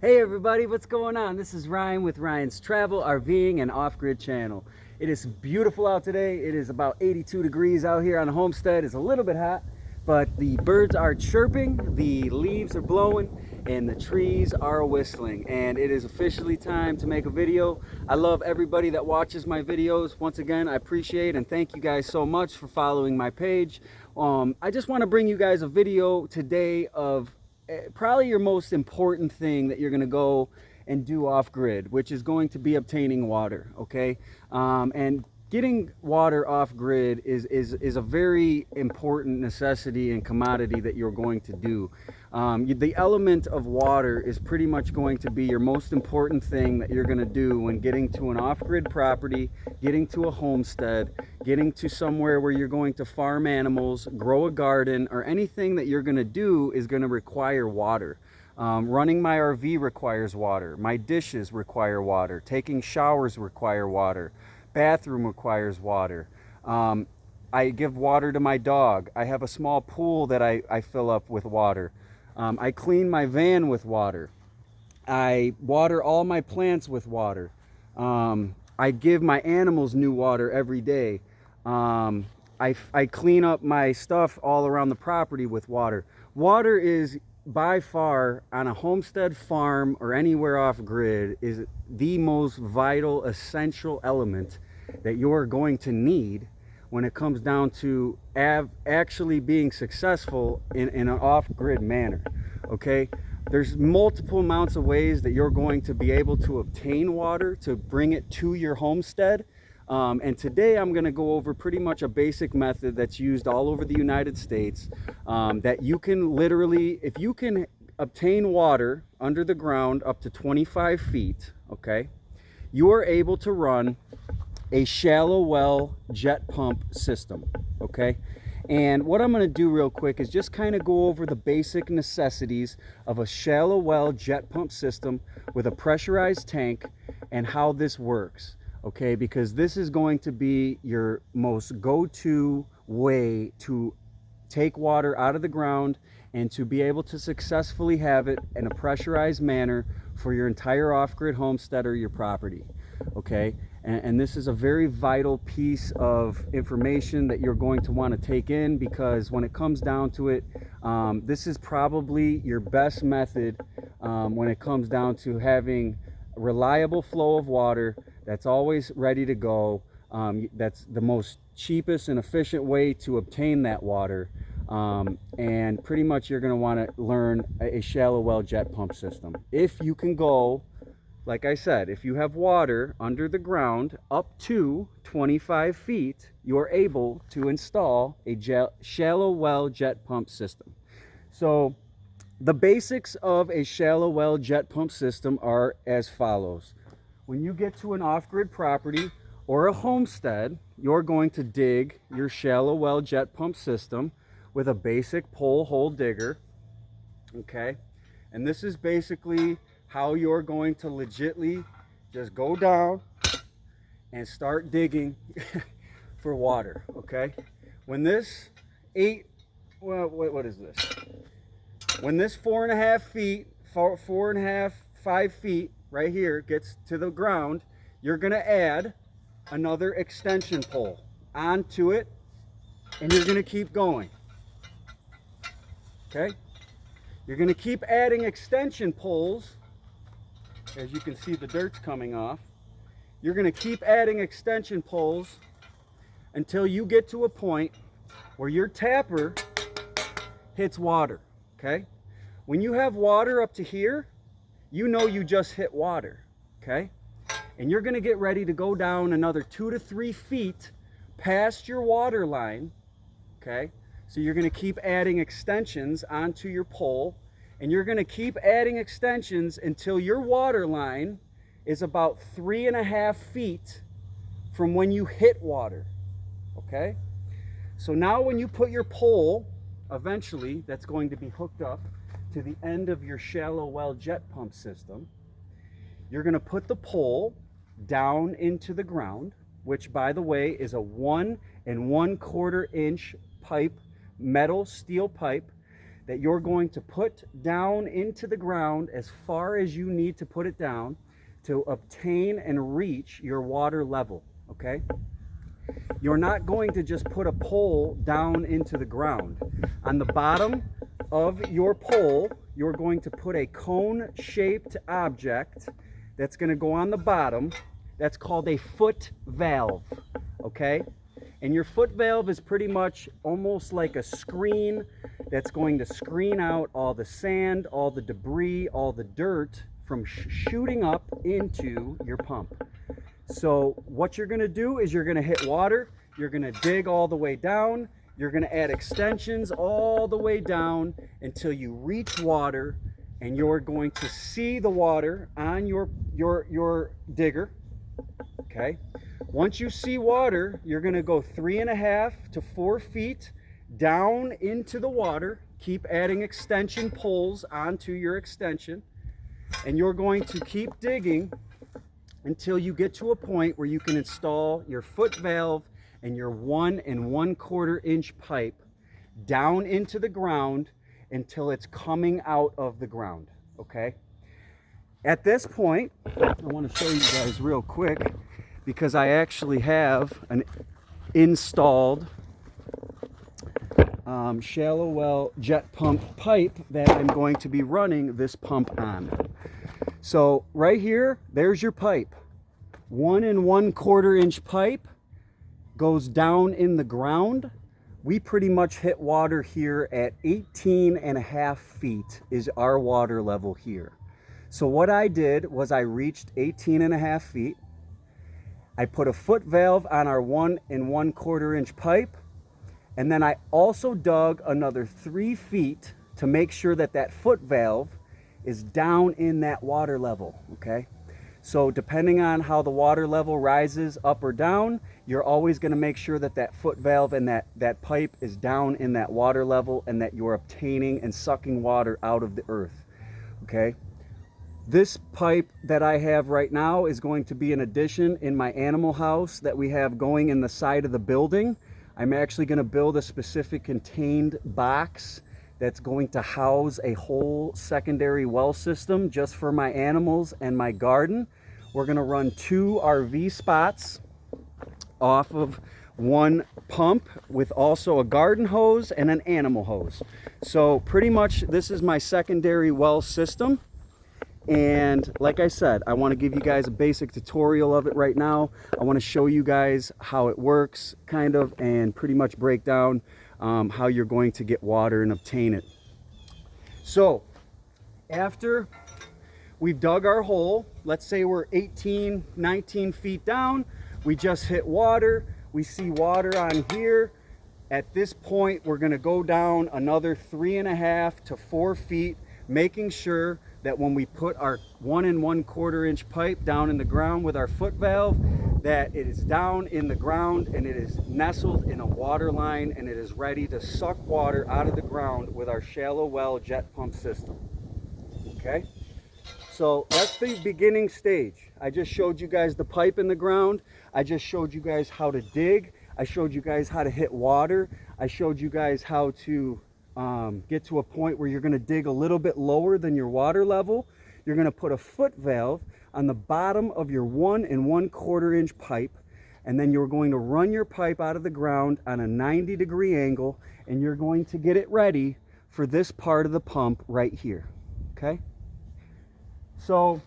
Hey everybody, what's going on? This is Ryan with Ryan's Travel, RVing, and Off-Grid channel. It is beautiful out today. It is about 82 degrees out here on the homestead. It's a little bit hot, but the birds are chirping, the leaves are blowing, and the trees are whistling. And it is officially time to make a video. I love everybody that watches my videos. Once again, I appreciate and thank you guys so much for following my page. I just want to bring you guys a video today of probably your most important thing that you're going to go and do off grid, which is going to be obtaining water. Okay, and getting water off grid is a very important necessity and commodity that you're going to do. The element of water is pretty much going to be your most important thing that you're going to do when getting to an off-grid property, getting to a homestead, getting to somewhere where you're going to farm animals, grow a garden, or anything that you're going to do is going to require water. Running my RV requires water. My dishes require water. Taking showers require water. Bathroom requires water. I give water to my dog. I have a small pool that I fill up with water. I clean my van with water. I water all my plants with water. I give my animals new water every day. I clean up my stuff all around the property with water. Water is by far, on a homestead, farm, or anywhere off grid, is the most vital, essential element that you're going to need when it comes down to actually being successful in an off-grid manner. Okay, there's multiple amounts of ways that you're going to be able to obtain water to bring it to your homestead. And today I'm going to go over pretty much a basic method that's used all over the United States, that you can literally, if you can obtain water under the ground up to 25 feet, okay, you are able to run a shallow well jet pump system, okay? And what I'm going to do real quick is just kind of go over the basic necessities of a shallow well jet pump system with a pressurized tank and how this works. Okay, because this is going to be your most go-to way to take water out of the ground and to be able to successfully have it in a pressurized manner for your entire off-grid homestead or your property. Okay, and this is a very vital piece of information that you're going to want to take in, because when it comes down to it, this is probably your best method when it comes down to having reliable flow of water that's always ready to go. That's the most cheapest and efficient way to obtain that water. And pretty much you're going to want to learn a shallow well jet pump system. If you can go, like I said, if you have water under the ground up to 25 feet, you're able to install a shallow well jet pump system. So the basics of a shallow well jet pump system are as follows. When you get to an off-grid property or a homestead, you're going to dig your shallow well jet pump system with a basic pole hole digger, okay? And this is basically how you're going to legitly just go down and start digging for water, okay? When this what is this? When this 4.5 feet, 4.5, 5 feet right here gets to the ground, you're going to add another extension pole onto it, and you're going to keep going. Okay? You're going to keep adding extension poles. As you can see, the dirt's coming off. You're going to keep adding extension poles until you get to a point where your tapper hits water. Okay? When you have water up to here, you know you just hit water. Okay? And you're going to get ready to go down another 2 to 3 feet past your water line. Okay? So you're going to keep adding extensions onto your pole, and you're going to keep adding extensions until your water line is about 3.5 feet from when you hit water. Okay? So now when you put your pole, eventually that's going to be hooked up to the end of your shallow well jet pump system, you're going to put the pole down into the ground, which by the way is a 1 1/4 inch pipe, metal steel pipe that you're going to put down into the ground as far as you need to put it down to obtain and reach your water level, okay? You're not going to just put a pole down into the ground. On the bottom of your pole, you're going to put a cone-shaped object that's going to go on the bottom. That's called a foot valve, okay? And your foot valve is pretty much almost like a screen that's going to screen out all the sand, all the debris, all the dirt from shooting up into your pump. So what you're going to do is you're going to hit water, you're going to dig all the way down, you're going to add extensions all the way down until you reach water, and you're going to see the water on your digger, okay? Once you see water, you're going to go 3.5 to 4 feet down into the water. Keep adding extension poles onto your extension, and you're going to keep digging until you get to a point where you can install your foot valve and your 1 1/4 inch pipe down into the ground until it's coming out of the ground, okay? At this point, I want to show you guys real quick, because I actually have an installed shallow well jet pump pipe that I'm going to be running this pump on. So right here, there's your pipe. 1 1/4 inch pipe goes down in the ground. We pretty much hit water here at 18.5 feet is our water level here. So what I did was I reached 18.5 feet. I put a foot valve on our 1 1/4 inch pipe, and then I also dug another 3 feet to make sure that that foot valve is down in that water level, okay? So depending on how the water level rises up or down, you're always going to make sure that that foot valve and that pipe is down in that water level, and that you're obtaining and sucking water out of the earth, okay? This pipe that I have right now is going to be an addition in my animal house that we have going in the side of the building. I'm actually going to build a specific contained box that's going to house a whole secondary well system just for my animals and my garden. We're going to run 2 RV spots off of one pump with also a garden hose and an animal hose. So pretty much this is my secondary well system. And like I said, I want to give you guys a basic tutorial of it right now. I want to show you guys how it works, kind of, and pretty much break down how you're going to get water and obtain it. So after we've dug our hole, let's say we're 18, 19 feet down, we just hit water, we see water on here. At this point, we're going to go down another 3.5 to 4 feet, making sure that when we put our 1 1/4 inch pipe down in the ground with our foot valve, that it is down in the ground and it is nestled in a water line, and it is ready to suck water out of the ground with our shallow well jet pump system. Okay, so that's the beginning stage. I just showed you guys the pipe in the ground. I just showed you guys how to dig. I showed you guys how to hit water. I showed you guys how to get to a point where you're going to dig a little bit lower than your water level. You're going to put a foot valve on the bottom of your 1 1/4 inch pipe, and then you're going to run your pipe out of the ground on a 90-degree angle, and you're going to get it ready for this part of the pump right here. Okay, so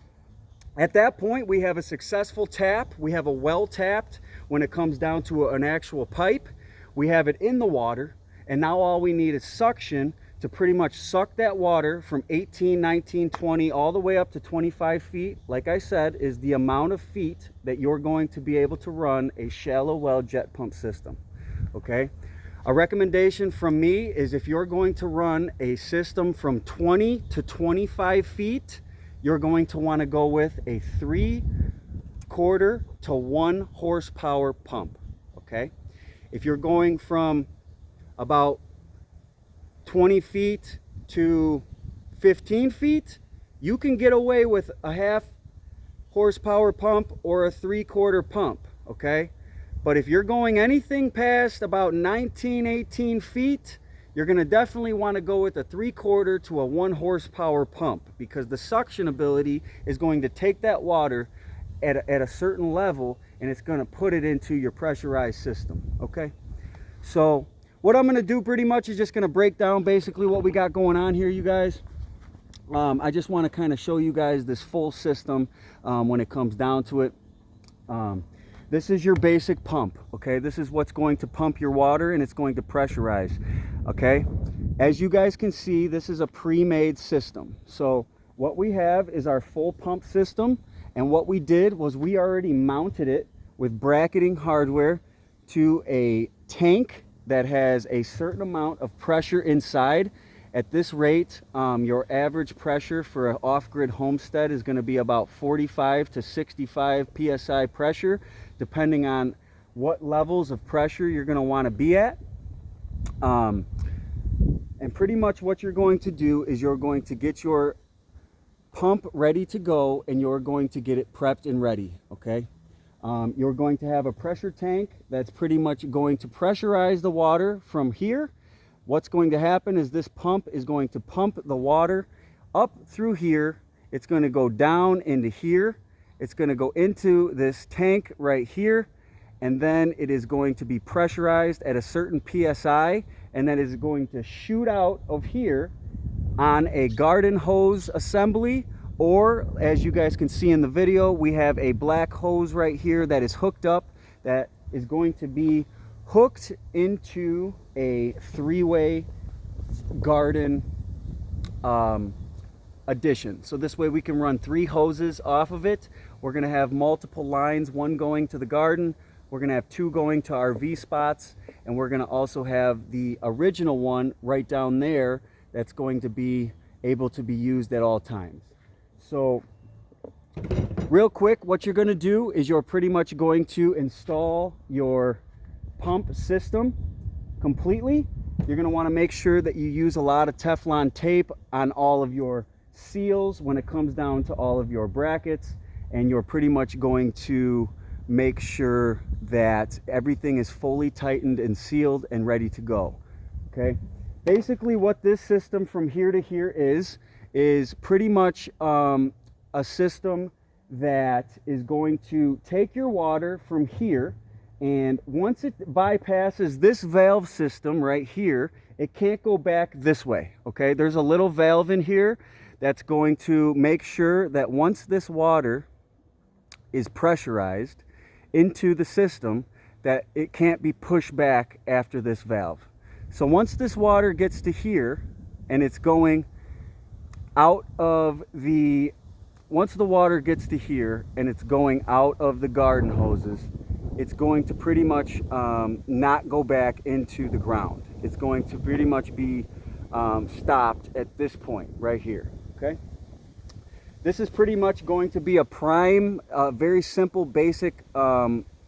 at that point we have a successful tap. We have a well tapped when it comes down to an actual pipe. We have it in the water. And now all we need is suction to pretty much suck that water from 18, 19, 20, all the way up to 25 feet. Like I said, is the amount of feet that you're going to be able to run a shallow well jet pump system, okay? A recommendation from me is if you're going to run a system from 20 to 25 feet, you're going to want to go with a 3/4 to 1 horsepower pump, okay? If you're going from about 20 feet to 15 feet, you can get away with a 1/2 horsepower pump or a 3/4 pump, okay? But if you're going anything past about 19, 18 feet, you're going to definitely want to go with a 3/4 to a 1 horsepower pump, because the suction ability is going to take that water at a certain level and it's going to put it into your pressurized system. Okay, so what I'm going to do pretty much is just going to break down basically what we got going on here, you guys. I just want to kind of show you guys this full system when it comes down to it. This is your basic pump, okay? This is what's going to pump your water, and it's going to pressurize, okay? As you guys can see, this is a pre-made system. So what we have is our full pump system, and what we did was we already mounted it with bracketing hardware to a tank that has a certain amount of pressure inside. At this rate, your average pressure for an off-grid homestead is going to be about 45 to 65 psi pressure, depending on what levels of pressure you're going to want to be at. And pretty much what you're going to do is you're going to get your pump ready to go, and you're going to get it prepped and ready, okay? You're going to have a pressure tank that's pretty much going to pressurize the water from here. What's going to happen is this pump is going to pump the water up through here. It's going to go down into here. It's going to go into this tank right here, and then it is going to be pressurized at a certain PSI, and then it's going to shoot out of here on a garden hose assembly, or as you guys can see in the video, we have a black hose right here that is hooked up, that is going to be hooked into a 3-way garden addition. So this way we can run 3 hoses off of it. We're going to have multiple lines, one going to the garden, we're going to have 2 going to RV spots, and we're going to also have the original one right down there that's going to be able to be used at all times. So real quick, what you're going to do is you're pretty much going to install your pump system completely. You're going to want to make sure that you use a lot of Teflon tape on all of your seals when it comes down to all of your brackets, and you're pretty much going to make sure that everything is fully tightened and sealed and ready to go. Okay, basically what this system from here to here is pretty much a system that is going to take your water from here, and once it bypasses this valve system right here, it can't go back this way. Okay, there's a little valve in here that's going to make sure that once this water is pressurized into the system, that it can't be pushed back after this valve. So once this water gets to here and it's going out of the, once the water gets to here and it's going out of the garden hoses, it's going to pretty much not go back into the ground. It's going to pretty much be stopped at this point right here. Okay, this is pretty much going to be a prime, very simple, basic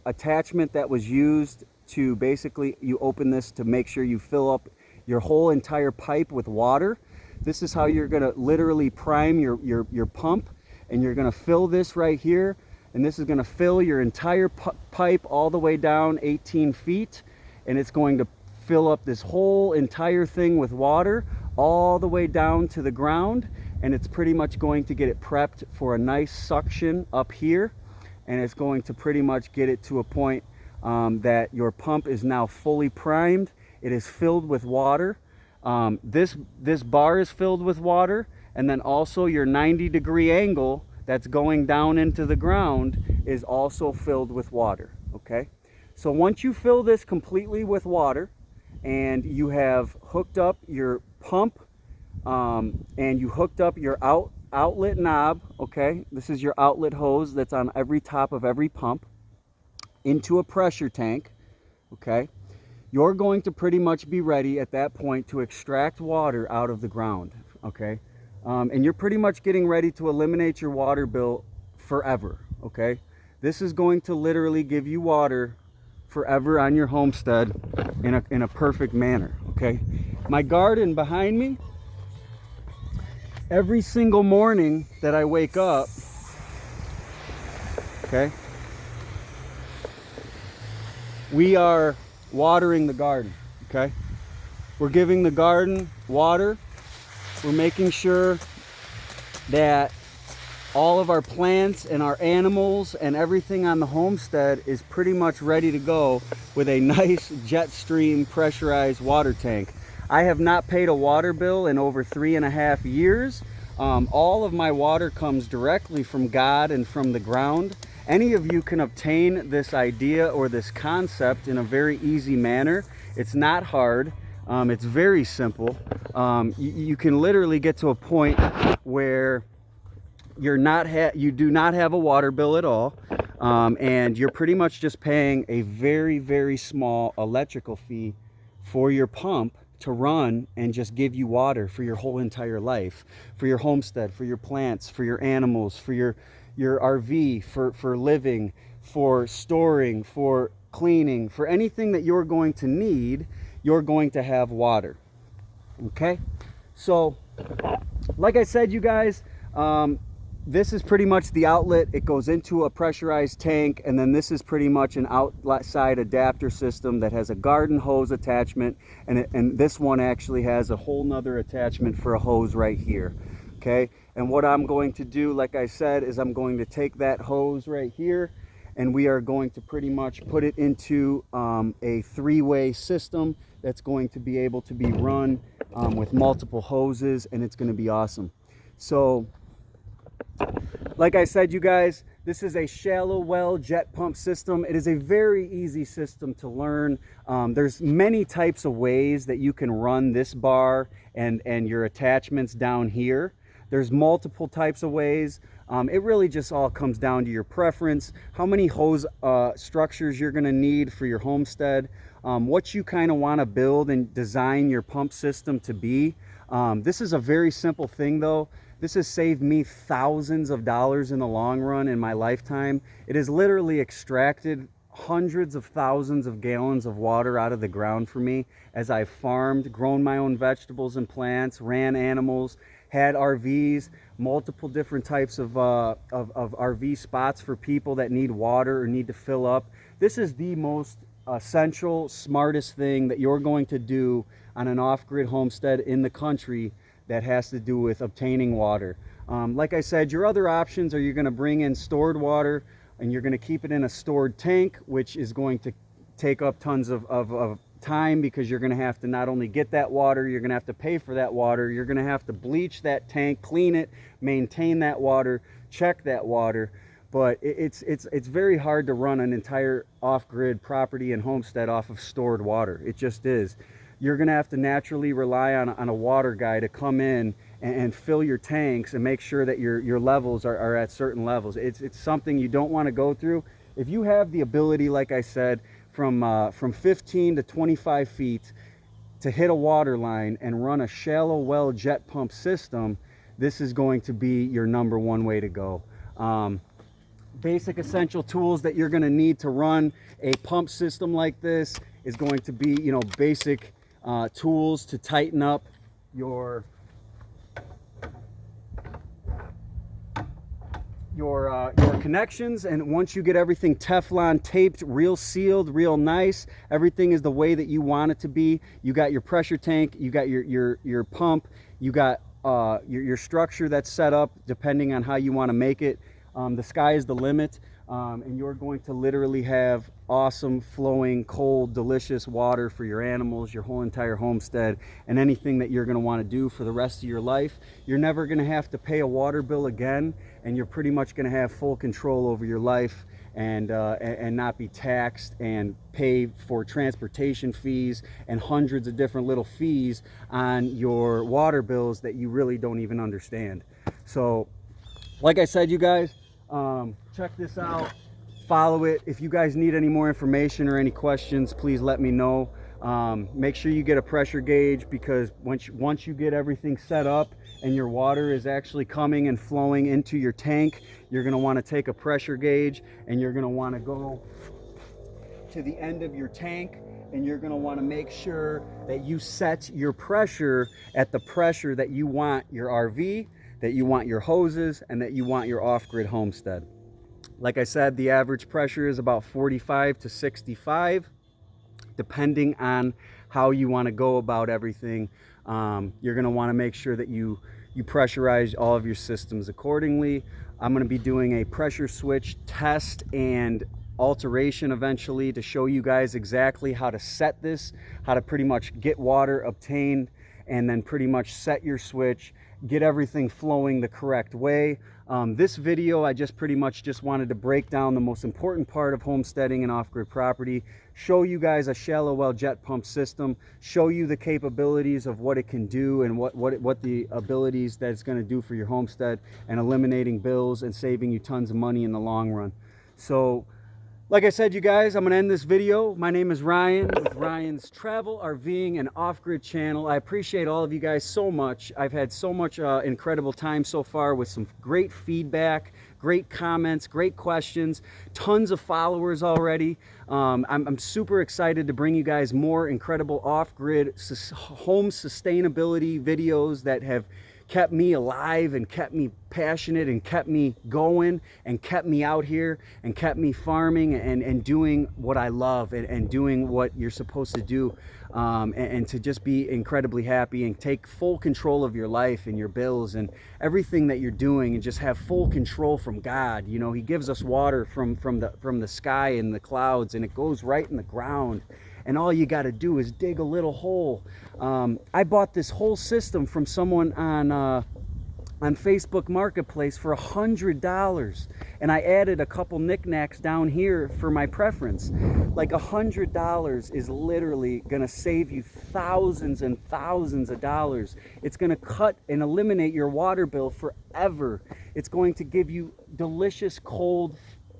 attachment that was used to basically, you open this to make sure you fill up your whole entire pipe with water. This is how you're going to literally prime your pump, and you're going to fill this right here, and this is going to fill your entire pipe all the way down 18 feet, and it's going to fill up this whole entire thing with water all the way down to the ground, and it's pretty much going to get it prepped for a nice suction up here, and it's going to pretty much get it to a point that your pump is now fully primed. It is filled with water. This bar is filled with water, and then also your 90-degree angle that's going down into the ground is also filled with water. Okay, so once you fill this completely with water and you have hooked up your pump and you hooked up your outlet knob, okay, this is your outlet hose that's on every top of every pump, into a pressure tank, okay, you're going to pretty much be ready at that point to extract water out of the ground. Okay, and you're pretty much getting ready to eliminate your water bill forever. Okay, this is going to literally give you water forever on your homestead in a perfect manner. Okay, my garden behind me, every single morning that I wake up, okay, we are watering the garden. Okay, We're giving the garden water. We're making sure that all of our plants and our animals and everything on the homestead is pretty much ready to go with a nice Jetstream pressurized water tank. I have not paid a water bill in over 3.5 years. All of my water comes directly from God and from the ground. Any of you can obtain this idea or this concept in a very easy manner. It's not hard. It's very simple. You can literally get to a point where you do not have a water bill at all, and you're pretty much just paying a very, very small electrical fee for your pump to run and just give you water for your whole entire life, for your homestead, for your plants, for your animals, for your RV, for living, for storing, for cleaning, for anything that you're going to need. You're going to have water. Okay, so like I said, you guys, this is pretty much the outlet. It goes into a pressurized tank, and then this is pretty much an outside adapter system that has a garden hose attachment, and this one actually has a whole nother attachment for a hose right here. Okay, and what I'm going to do, like I said, is I'm going to take that hose right here, and we are going to pretty much put it into a three-way system that's going to be able to be run with multiple hoses, and it's going to be awesome. So like I said, you guys, this is a shallow well jet pump system. It is a very easy system to learn. There's many types of ways that you can run this bar and your attachments down here. There's multiple types of ways. It really just all comes down to your preference, how many hose structures you're going to need for your homestead, what you kind of want to build and design your pump system to be. This is a very simple thing though. This has saved me thousands of dollars in the long run in my lifetime. It has literally extracted hundreds of thousands of gallons of water out of the ground for me as I've farmed, grown my own vegetables and plants, ran animals, had RVs, multiple different types of RV spots for people that need water or need to fill up. This is the most essential, smartest thing that you're going to do on an off-grid homestead in the country that has to do with obtaining water. Like I said, your other options are you're going to bring in stored water and you're going to keep it in a stored tank, which is going to take up tons of time because you're going to have to not only get that water, you're going to have to pay for that water, you're going to have to bleach that tank, clean it, maintain that water, check that water. But it's very hard to run an entire off-grid property and homestead off of stored water. It just is. You're going to have to naturally rely on a water guy to come in and fill your tanks and make sure that your levels are at certain levels. It's something you don't want to go through. If you have the ability, like I said, from 15 to 25 feet to hit a water line and run a shallow well jet pump system, this is going to be your #1 way to go. Basic essential tools that you're going to need to run a pump system like this is going to be, basic tools to tighten up your connections, and once you get everything Teflon taped, real sealed, real nice, everything is the way that you want it to be. You got your pressure tank, you got your pump, you got your structure that's set up depending on how you want to make it. The sky is the limit, and you're going to literally have awesome, flowing, cold, delicious water for your animals, your whole entire homestead, and anything that you're going to want to do for the rest of your life. You're never going to have to pay a water bill again, and you're pretty much going to have full control over your life and not be taxed and pay for transportation fees and hundreds of different little fees on your water bills that you really don't even understand. So, like I said, you guys, check this out, follow it. If you guys need any more information or any questions, please let me know. Make sure you get a pressure gauge, because once you get everything set up and your water is actually coming and flowing into your tank, you're going to want to take a pressure gauge and you're going to want to go to the end of your tank, and you're going to want to make sure that you set your pressure at the pressure that you want your RV, that you want your hoses, and that you want your off-grid homestead. Like I said, the average pressure is about 45 to 65, depending on how you want to go about everything. You're going to want to make sure that you pressurize all of your systems accordingly. I'm going to be doing a pressure switch test and alteration eventually to show you guys exactly how to set this, how to pretty much get water obtained, and then pretty much set your switch, get everything flowing the correct way. This video, I just pretty much just wanted to break down the most important part of homesteading and off-grid property, show you guys a shallow well jet pump system, show you the capabilities of what it can do and what the abilities that it's going to do for your homestead, and eliminating bills and saving you tons of money in the long run. So like I said, you guys, I'm going to end this video. My name is Ryan with Ryan's Travel, RVing, and Off-Grid channel. I appreciate all of you guys so much. I've had so much incredible time so far with some great feedback, great comments, great questions, tons of followers already. I'm super excited to bring you guys more incredible off-grid home sustainability videos that have kept me alive and kept me passionate and kept me going and kept me out here and kept me farming and doing what I love and doing what you're supposed to do, and to just be incredibly happy and take full control of your life and your bills and everything that you're doing, and just have full control from God. You know, he gives us water from the sky and the clouds, and it goes right in the ground, and all you got to do is dig a little hole. I bought this whole system from someone on Facebook Marketplace for $100, and I added a couple knickknacks down here for my preference. Like $100 is literally going to save you thousands and thousands of dollars. It's going to cut and eliminate your water bill forever. It's going to give you delicious cold,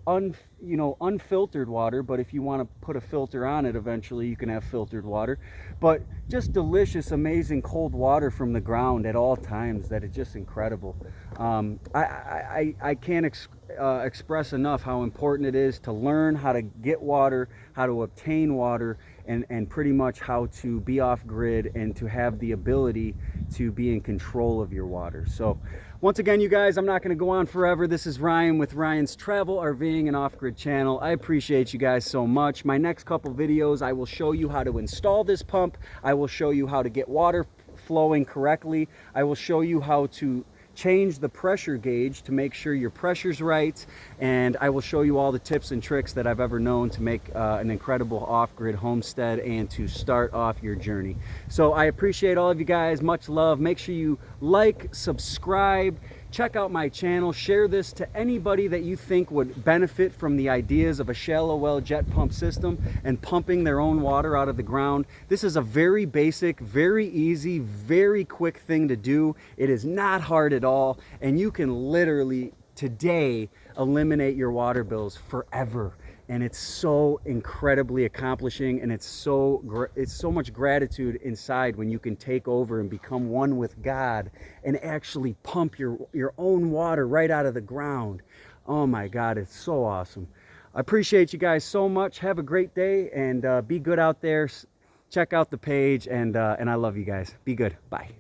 unfiltered water, but if you want to put a filter on it eventually, you can have filtered water. But just delicious, amazing cold water from the ground at all times. That is just incredible. I can't express enough how important it is to learn how to get water, how to obtain water, and pretty much how to be off grid and to have the ability to be in control of your water. So once again, you guys, I'm not going to go on forever. This is Ryan with Ryan's Travel, RVing, and Off-Grid channel. I appreciate you guys so much. My next couple videos, I will show you how to install this pump. I will show you how to get water flowing correctly. I will show you how to change the pressure gauge to make sure your pressure's right, and I will show you all the tips and tricks that I've ever known to make an incredible off-grid homestead and to start off your journey. So I appreciate all of you guys. Much love. Make sure you like, subscribe, check out my channel, share this to anybody that you think would benefit from the ideas of a shallow well jet pump system and pumping their own water out of the ground. This is a very basic, very easy, very quick thing to do. It is not hard at all, and you can literally today eliminate your water bills forever. And it's so incredibly accomplishing, and it's so much gratitude inside when you can take over and become one with God and actually pump your own water right out of the ground. Oh my God, it's so awesome. I appreciate you guys so much. Have a great day, and be good out there. Check out the page, and I love you guys. Be good. Bye.